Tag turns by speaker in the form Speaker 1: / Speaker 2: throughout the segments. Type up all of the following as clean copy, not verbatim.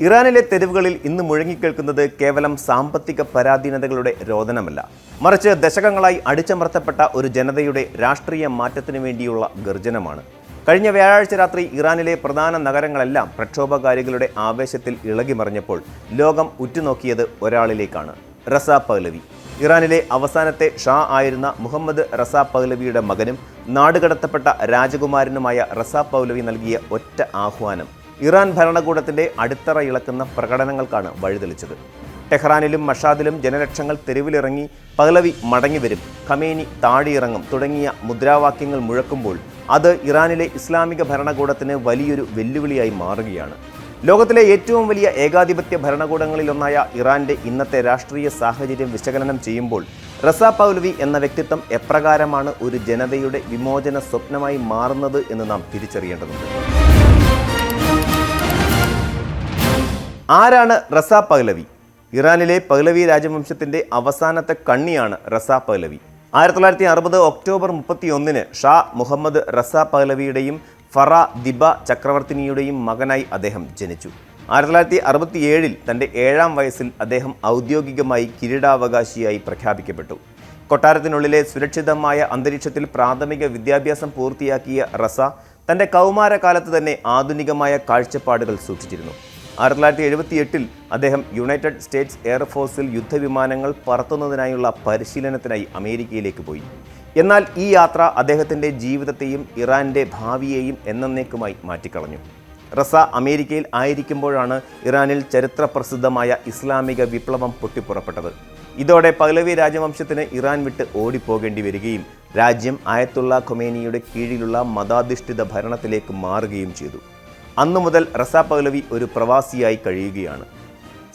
Speaker 1: ഇറാനിലെ തെരുവുകളിൽ ഇന്ന് മുഴങ്ങിക്കേൾക്കുന്നത് കേവലം സാമ്പത്തിക പരാധീനതകളുടെ രോദനമല്ല, മറിച്ച് ദശകങ്ങളായി അടിച്ചമർത്തപ്പെട്ട ഒരു ജനതയുടെ രാഷ്ട്രീയ മാറ്റത്തിനു വേണ്ടിയുള്ള ഗർജനമാണ്. കഴിഞ്ഞ വ്യാഴാഴ്ച രാത്രി ഇറാനിലെ പ്രധാന നഗരങ്ങളെല്ലാം പ്രക്ഷോഭകാരികളുടെ ആവേശത്തിൽ ഇളകിമറിഞ്ഞപ്പോൾ ലോകം ഉറ്റുനോക്കിയത് ഒരാളിലേക്കാണ്: റസാ പഹ്ലവി. ഇറാനിലെ അവസാനത്തെ ഷാ ആയിരുന്ന മുഹമ്മദ് റസാ പഹ്ലവിയുടെ മകനും നാടുകടത്തപ്പെട്ട രാജകുമാരനുമായ റസാ പഹ്ലവി നൽകിയ ഒറ്റ ആഹ്വാനം ഇറാൻ ഭരണകൂടത്തിൻ്റെ അടിത്തറ ഇളക്കുന്ന പ്രകടനങ്ങൾക്കാണ് വഴിതെളിച്ചത്. ടെഹ്റാനിലും മഷാദിലും ജനലക്ഷങ്ങൾ തെരുവിലിറങ്ങി പഹ്ലവി മടങ്ങിവരും, ഖമേനി താഴെയിറങ്ങും തുടങ്ങിയ മുദ്രാവാക്യങ്ങൾ മുഴക്കുമ്പോൾ അത് ഇറാനിലെ ഇസ്ലാമിക ഭരണകൂടത്തിന് വലിയൊരു വെല്ലുവിളിയായി മാറുകയാണ്. ലോകത്തിലെ ഏറ്റവും വലിയ ഏകാധിപത്യ ഭരണകൂടങ്ങളിലൊന്നായ ഇറാന്റെ ഇന്നത്തെ രാഷ്ട്രീയ സാഹചര്യം വിശകലനം ചെയ്യുമ്പോൾ റസാ പഹ്ലവി എന്ന വ്യക്തിത്വം എപ്രകാരമാണ് ഒരു ജനതയുടെ വിമോചന സ്വപ്നമായി മാറുന്നത് എന്ന് നാം തിരിച്ചറിയേണ്ടതുണ്ട്. ആരാണ് റസാ പഹ്ലവി? ഇറാനിലെ പഹ്ലവി രാജവംശത്തിൻ്റെ അവസാനത്തെ കണ്ണിയാണ് റസാ പഹ്ലവി. 1960 ഒക്ടോബർ 31 ഷാ മുഹമ്മദ് റസാ പഹ്ലവിയുടെയും ഫറ ദിബ ചക്രവർത്തിനിയുടെയും മകനായി അദ്ദേഹം ജനിച്ചു. 1967 തൻ്റെ 7ാം വയസ്സിൽ അദ്ദേഹം ഔദ്യോഗികമായി കിരീടാവകാശിയായി പ്രഖ്യാപിക്കപ്പെട്ടു. കൊട്ടാരത്തിനുള്ളിലെ സുരക്ഷിതമായ അന്തരീക്ഷത്തിൽ പ്രാഥമിക വിദ്യാഭ്യാസം പൂർത്തിയാക്കിയ റസ തൻ്റെ കൗമാരകാലത്ത് തന്നെ ആധുനികമായ കാഴ്ചപ്പാടുകൾ സൂക്ഷിച്ചിരുന്നു. 1978 അദ്ദേഹം യുണൈറ്റഡ് സ്റ്റേറ്റ്സ് എയർഫോഴ്സിൽ യുദ്ധവിമാനങ്ങൾ പറത്തുന്നതിനായുള്ള പരിശീലനത്തിനായി അമേരിക്കയിലേക്ക് പോയി. എന്നാൽ ഈ യാത്ര അദ്ദേഹത്തിൻ്റെ ജീവിതത്തെയും ഇറാൻ്റെ ഭാവിയെയും എന്നേക്കുമായി മാറ്റിക്കളഞ്ഞു. റസ അമേരിക്കയിൽ ആയിരിക്കുമ്പോഴാണ് ഇറാനിൽ ചരിത്രപ്രസിദ്ധമായ ഇസ്ലാമിക വിപ്ലവം പൊട്ടിപ്പുറപ്പെട്ടത്. ഇതോടെ പഹ്ലവി രാജവംശത്തിന് ഇറാൻ വിട്ട് ഓടിപ്പോകേണ്ടി വരികയും രാജ്യം ആയത്തുള്ള ഖൊമേനിയുടെ കീഴിലുള്ള മതാധിഷ്ഠിത ഭരണത്തിലേക്ക് മാറുകയും ചെയ്തു. അന്നു മുതൽ റസാ പഹ്ലവി ഒരു പ്രവാസിയായി കഴിയുകയാണ്.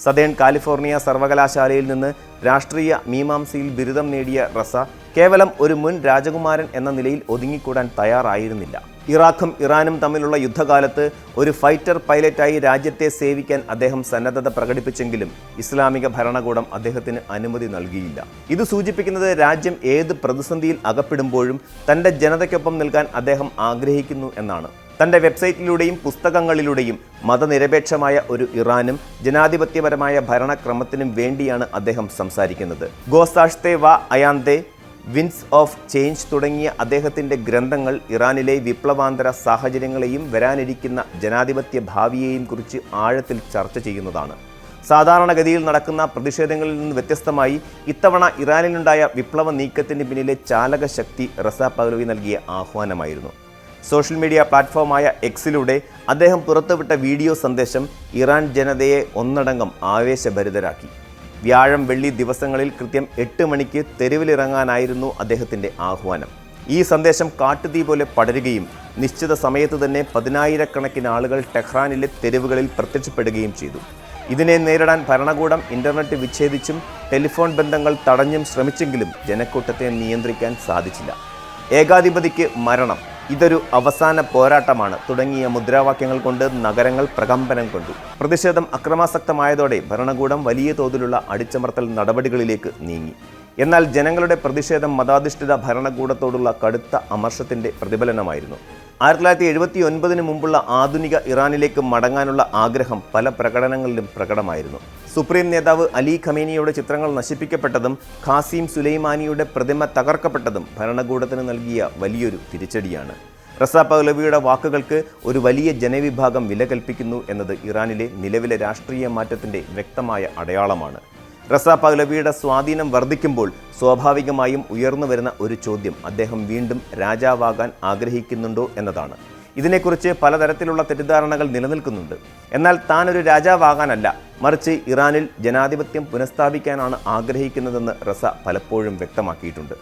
Speaker 1: സദേൺ കാലിഫോർണിയ സർവകലാശാലയിൽ നിന്ന് രാഷ്ട്രീയ മീമാംസയിൽ ബിരുദം നേടിയ റസ കേവലം ഒരു മുൻ രാജകുമാരൻ എന്ന നിലയിൽ ഒതുങ്ങിക്കൂടാൻ തയ്യാറായിരുന്നില്ല. ഇറാഖും ഇറാനും തമ്മിലുള്ള യുദ്ധകാലത്ത് ഒരു ഫൈറ്റർ പൈലറ്റായി രാജ്യത്തെ സേവിക്കാൻ അദ്ദേഹം സന്നദ്ധത പ്രകടിപ്പിച്ചെങ്കിലും ഇസ്ലാമിക ഭരണകൂടം അദ്ദേഹത്തിന് അനുമതി നൽകിയില്ല. ഇത് സൂചിപ്പിക്കുന്നത് രാജ്യം ഏത് പ്രതിസന്ധിയിൽ അകപ്പെടുമ്പോഴും തൻ്റെ ജനതയ്ക്കൊപ്പം നിൽക്കാൻ അദ്ദേഹം ആഗ്രഹിക്കുന്നു എന്നാണ്. തൻ്റെ വെബ്സൈറ്റിലൂടെയും പുസ്തകങ്ങളിലൂടെയും മതനിരപേക്ഷമായ ഒരു ഇറാനും ജനാധിപത്യപരമായ ഭരണക്രമത്തിനും വേണ്ടിയാണ് അദ്ദേഹം സംസാരിക്കുന്നത്. ഗോസാഷ്തെ വ അയാന്തെ, വിൻസ് ഓഫ് ചേഞ്ച് തുടങ്ങിയ അദ്ദേഹത്തിൻ്റെ ഗ്രന്ഥങ്ങൾ ഇറാനിലെ വിപ്ലവാന്തര സാഹചര്യങ്ങളെയും വരാനിരിക്കുന്ന ജനാധിപത്യ ഭാവിയെയും കുറിച്ച് ആഴത്തിൽ ചർച്ച ചെയ്യുന്നതാണ്. സാധാരണഗതിയിൽ നടക്കുന്ന പ്രതിഷേധങ്ങളിൽ നിന്ന് വ്യത്യസ്തമായി ഇത്തവണ ഇറാനിലുണ്ടായ വിപ്ലവ നീക്കത്തിന് പിന്നിലെ ചാലകശക്തി റസാ പഹ്ലവി നൽകിയ ആഹ്വാനമായിരുന്നു. സോഷ്യൽ മീഡിയ പ്ലാറ്റ്ഫോമായ എക്സിലൂടെ അദ്ദേഹം പുറത്തുവിട്ട വീഡിയോ സന്ദേശം ഇറാൻ ജനതയെ ഒന്നടങ്കം ആവേശഭരിതരാക്കി. വ്യാഴം വെള്ളി ദിവസങ്ങളിൽ കൃത്യം 8 മണിക്ക് തെരുവിലിറങ്ങാനായിരുന്നു അദ്ദേഹത്തിൻ്റെ ആഹ്വാനം. ഈ സന്ദേശം കാട്ടുതീ പോലെ പടരുകയും നിശ്ചിത സമയത്ത് തന്നെ 10,000-കണക്കിന് ആളുകൾ ടെഹ്റാനിലെ തെരുവുകളിൽ പ്രത്യക്ഷപ്പെടുകയും ചെയ്തു. ഇതിനെ നേരിടാൻ ഭരണകൂടം ഇന്റർനെറ്റ് വിച്ഛേദിച്ചും ടെലിഫോൺ ബന്ധങ്ങൾ തടഞ്ഞും ശ്രമിച്ചെങ്കിലും ജനക്കൂട്ടത്തെ നിയന്ത്രിക്കാൻ സാധിച്ചില്ല. ഏകാധിപതിക്ക് മരണം, ഇതൊരു അവസാന പോരാട്ടമാണ് തുടങ്ങിയ മുദ്രാവാക്യങ്ങൾ കൊണ്ട് നഗരങ്ങൾ പ്രകമ്പനം കൊണ്ടു. പ്രതിഷേധം അക്രമാസക്തമായതോടെ ഭരണകൂടം വലിയ തോതിലുള്ള അടിച്ചമർത്തൽ നടപടികളിലേക്ക് നീങ്ങി. എന്നാൽ ജനങ്ങളുടെ പ്രതിഷേധം മതാധിഷ്ഠിത ഭരണകൂടത്തോടുള്ള കടുത്ത അമർഷത്തിൻ്റെ പ്രതിഫലനമായിരുന്നു. 1979 മുമ്പുള്ള ആധുനിക ഇറാനിലേക്ക് മടങ്ങാനുള്ള ആഗ്രഹം പല പ്രകടനങ്ങളിലും പ്രകടമായിരുന്നു. സുപ്രീം നേതാവ് അലി ഖമേനിയുടെ ചിത്രങ്ങൾ നശിപ്പിക്കപ്പെട്ടതും ഖാസിം സുലൈമാനിയുടെ പ്രതിമ തകർക്കപ്പെട്ടതും ഭരണകൂടത്തിന് നൽകിയ വലിയൊരു തിരിച്ചടിയാണ്. റസാ പഹ്ലവിയുടെ വാക്കുകൾക്ക് ഒരു വലിയ ജനവിഭാഗം വില കൽപ്പിക്കുന്നു എന്നത് ഇറാനിലെ നിലവിലെ രാഷ്ട്രീയ മാറ്റത്തിൻ്റെ വ്യക്തമായ അടയാളമാണ്. റസാ പഹ്ലവിയുടെ സ്വാധീനം വർദ്ധിക്കുമ്പോൾ സ്വാഭാവികമായും ഉയർന്നു വരുന്ന ഒരു ചോദ്യം അദ്ദേഹം വീണ്ടും രാജാവാകാൻ ആഗ്രഹിക്കുന്നുണ്ടോ എന്നതാണ്. ഇതിനെക്കുറിച്ച് പലതരത്തിലുള്ള തെറ്റിദ്ധാരണകൾ നിലനിൽക്കുന്നുണ്ട്. എന്നാൽ താൻ ഒരു രാജാവാകാനല്ല, മറിച്ച് ഇറാനിൽ ജനാധിപത്യം പുനഃസ്ഥാപിക്കാനാണ് ആഗ്രഹിക്കുന്നതെന്ന് റസ പലപ്പോഴും വ്യക്തമാക്കിയിട്ടുണ്ട്.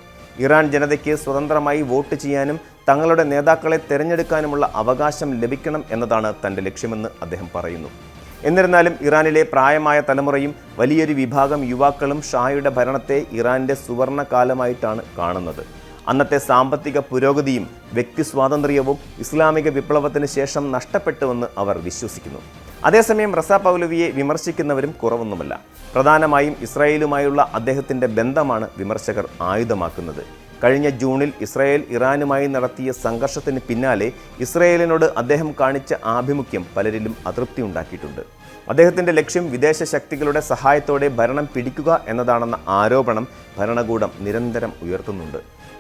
Speaker 1: ഇറാൻ ജനതയ്ക്ക് സ്വതന്ത്രമായി വോട്ട് ചെയ്യാനും തങ്ങളുടെ നേതാക്കളെ തിരഞ്ഞെടുക്കാനുമുള്ള അവകാശം ലഭിക്കണം എന്നതാണ് തൻ്റെ ലക്ഷ്യമെന്ന് അദ്ദേഹം പറയുന്നു. എന്നിരുന്നാലും ഇറാനിലെ പ്രായമായ തലമുറയും വലിയൊരു വിഭാഗം യുവാക്കളും ഷായുടെ ഭരണത്തെ ഇറാൻ്റെ സുവർണ കാലമായിട്ടാണ് കാണുന്നത്. അന്നത്തെ സാമ്പത്തിക പുരോഗതിയും വ്യക്തി സ്വാതന്ത്ര്യവും ഇസ്ലാമിക വിപ്ലവത്തിന് ശേഷം നഷ്ടപ്പെട്ടുവെന്ന് അവർ വിശ്വസിക്കുന്നു. അതേസമയം റസാ പഹ്ലവിയെ വിമർശിക്കുന്നവരും കുറവൊന്നുമല്ല. പ്രധാനമായും ഇസ്രായേലുമായുള്ള അദ്ദേഹത്തിൻ്റെ ബന്ധമാണ് വിമർശകർ ആയുധമാക്കുന്നത്. കഴിഞ്ഞ ജൂണിൽ ഇസ്രായേൽ ഇറാനുമായി നടത്തിയ സംഘർഷത്തിന് പിന്നാലെ ഇസ്രായേലിനോട് അദ്ദേഹം കാണിച്ച ആഭിമുഖ്യം പലരിലും അതൃപ്തി ഉണ്ടാക്കിയിട്ടുണ്ട്. അദ്ദേഹത്തിന്റെ ലക്ഷ്യം വിദേശ ശക്തികളുടെ സഹായത്തോടെ ഭരണം പിടിക്കുക എന്നതാണെന്ന ആരോപണം ഭരണകൂടം നിരന്തരം ഉയർത്തുന്നുണ്ട്.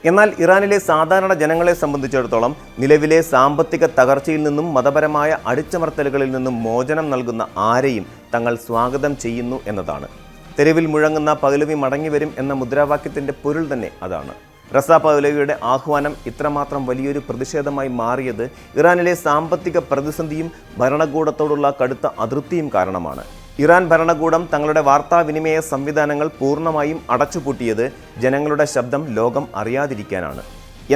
Speaker 1: എന്നാൽ ഇറാനിലെ സാധാരണ ജനങ്ങളെ സംബന്ധിച്ചിടത്തോളം നിലവിലെ സാമ്പത്തിക തകർച്ചയിൽ നിന്നും മതപരമായ അടിച്ചമർത്തലുകളിൽ നിന്നും മോചനം നൽകുന്ന ആരെയും തങ്ങൾ സ്വാഗതം ചെയ്യുന്നു എന്നതാണ്. തെരുവിൽ മുഴങ്ങുന്ന പഹ്ലവി മടങ്ങിവരും എന്ന മുദ്രാവാക്യത്തിന്റെ പൊരുൾ തന്നെ അതാണ്. റസാ പഹ്ലവിയുടെ ആഹ്വാനം ഇത്രമാത്രം വലിയൊരു പ്രതിഷേധമായി മാറിയത് ഇറാനിലെ സാമ്പത്തിക പ്രതിസന്ധിയും ഭരണകൂടത്തോടുള്ള കടുത്ത അതൃപ്തിയും കാരണമാണ്. ഇറാൻ ഭരണകൂടം തങ്ങളുടെ വാർത്താവിനിമയ സംവിധാനങ്ങൾ പൂർണ്ണമായും അടച്ചുപൂട്ടിയത് ജനങ്ങളുടെ ശബ്ദം ലോകം അറിയാതിരിക്കാനാണ്.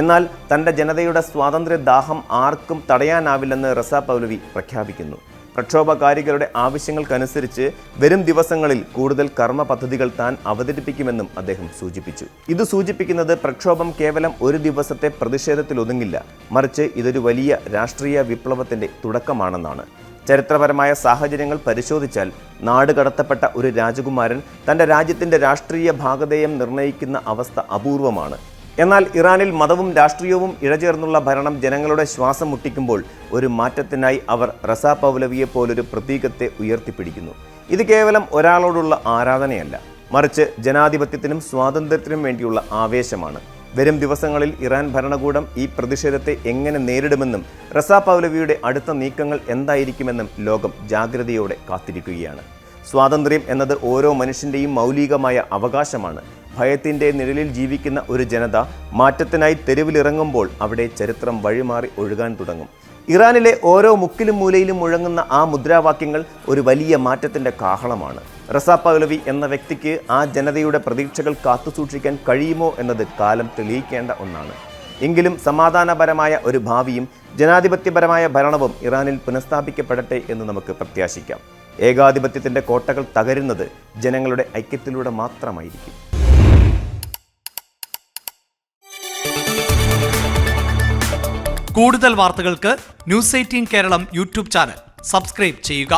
Speaker 1: എന്നാൽ തൻ്റെ ജനതയുടെ സ്വാതന്ത്ര്യദാഹം ആർക്കും തടയാനാവില്ലെന്ന് റസാ പഹ്ലവി പ്രഖ്യാപിക്കുന്നു. പ്രക്ഷോഭകാരികളുടെ ആവശ്യങ്ങൾക്കനുസരിച്ച് വരും ദിവസങ്ങളിൽ കൂടുതൽ കർമ്മ പദ്ധതികൾ താൻ അവതരിപ്പിക്കുമെന്നും അദ്ദേഹം സൂചിപ്പിച്ചു. ഇത് സൂചിപ്പിക്കുന്നത് പ്രക്ഷോഭം കേവലം ഒരു ദിവസത്തെ പ്രതിഷേധത്തിലൊതുങ്ങില്ല, മറിച്ച് ഇതൊരു വലിയ രാഷ്ട്രീയ വിപ്ലവത്തിന്റെ തുടക്കമാണെന്നാണ്. ചരിത്രപരമായ സാഹചര്യങ്ങൾ പരിശോധിച്ചാൽ നാട് കടത്തപ്പെട്ട ഒരു രാജകുമാരൻ തൻ്റെ രാജ്യത്തിൻ്റെ രാഷ്ട്രീയ ഭാഗധേയം നിർണ്ണയിക്കുന്ന അവസ്ഥ അപൂർവമാണ്. എന്നാൽ ഇറാനിൽ മതവും രാഷ്ട്രീയവും ഇഴചേർന്നുള്ള ഭരണം ജനങ്ങളുടെ ശ്വാസം മുട്ടിക്കുമ്പോൾ ഒരു മാറ്റത്തിനായി അവർ റസാ പഹ്ലവിയെ പോലൊരു പ്രതീകത്തെ ഉയർത്തിപ്പിടിക്കുന്നു. ഇത് കേവലം ഒരാളോടുള്ള ആരാധനയല്ല, മറിച്ച് ജനാധിപത്യത്തിനും സ്വാതന്ത്ര്യത്തിനും വേണ്ടിയുള്ള ആവേശമാണ്. വരും ദിവസങ്ങളിൽ ഇറാൻ ഭരണകൂടം ഈ പ്രതിഷേധത്തെ എങ്ങനെ നേരിടുമെന്നും റസാ പഹ്ലവിയുടെ അടുത്ത നീക്കങ്ങൾ എന്തായിരിക്കുമെന്നും ലോകം ജാഗ്രതയോടെ കാത്തിരിക്കുകയാണ്. സ്വാതന്ത്ര്യം എന്നത് ഓരോ മനുഷ്യൻ്റെയും മൗലികമായ അവകാശമാണ്. ഭയത്തിൻ്റെ നിഴലിൽ ജീവിക്കുന്ന ഒരു ജനത മാറ്റത്തിനായി തെരുവിലിറങ്ങുമ്പോൾ അവിടെ ചരിത്രം വഴിമാറി ഒഴുകാൻ തുടങ്ങും. ഇറാനിലെ ഓരോ മുക്കിലും മൂലയിലും മുഴങ്ങുന്ന ആ മുദ്രാവാക്യങ്ങൾ ഒരു വലിയ മാറ്റത്തിൻ്റെ കാഹളമാണ്. റസാ പഹ്ലവി എന്ന വ്യക്തിക്ക് ആ ജനതയുടെ പ്രതീക്ഷകൾ കാത്തുസൂക്ഷിക്കാൻ കഴിയുമോ എന്നത് കാലം തെളിയിക്കേണ്ട ഒന്നാണ്. എങ്കിലും സമാധാനപരമായ ഒരു ഭാവിയും ജനാധിപത്യപരമായ ഭരണവും ഇറാനിൽ പുനഃസ്ഥാപിക്കപ്പെടട്ടെ എന്ന് നമുക്ക് പ്രത്യാശിക്കാം. ഏകാധിപത്യത്തിൻ്റെ കോട്ടകൾ തകരുന്നത് ജനങ്ങളുടെ ഐക്യത്തിലൂടെ മാത്രമായിരിക്കും.
Speaker 2: കൂടുതൽ വാർത്തകൾക്ക് news 18 Keralam YouTube channel subscribe ചെയ്യുക.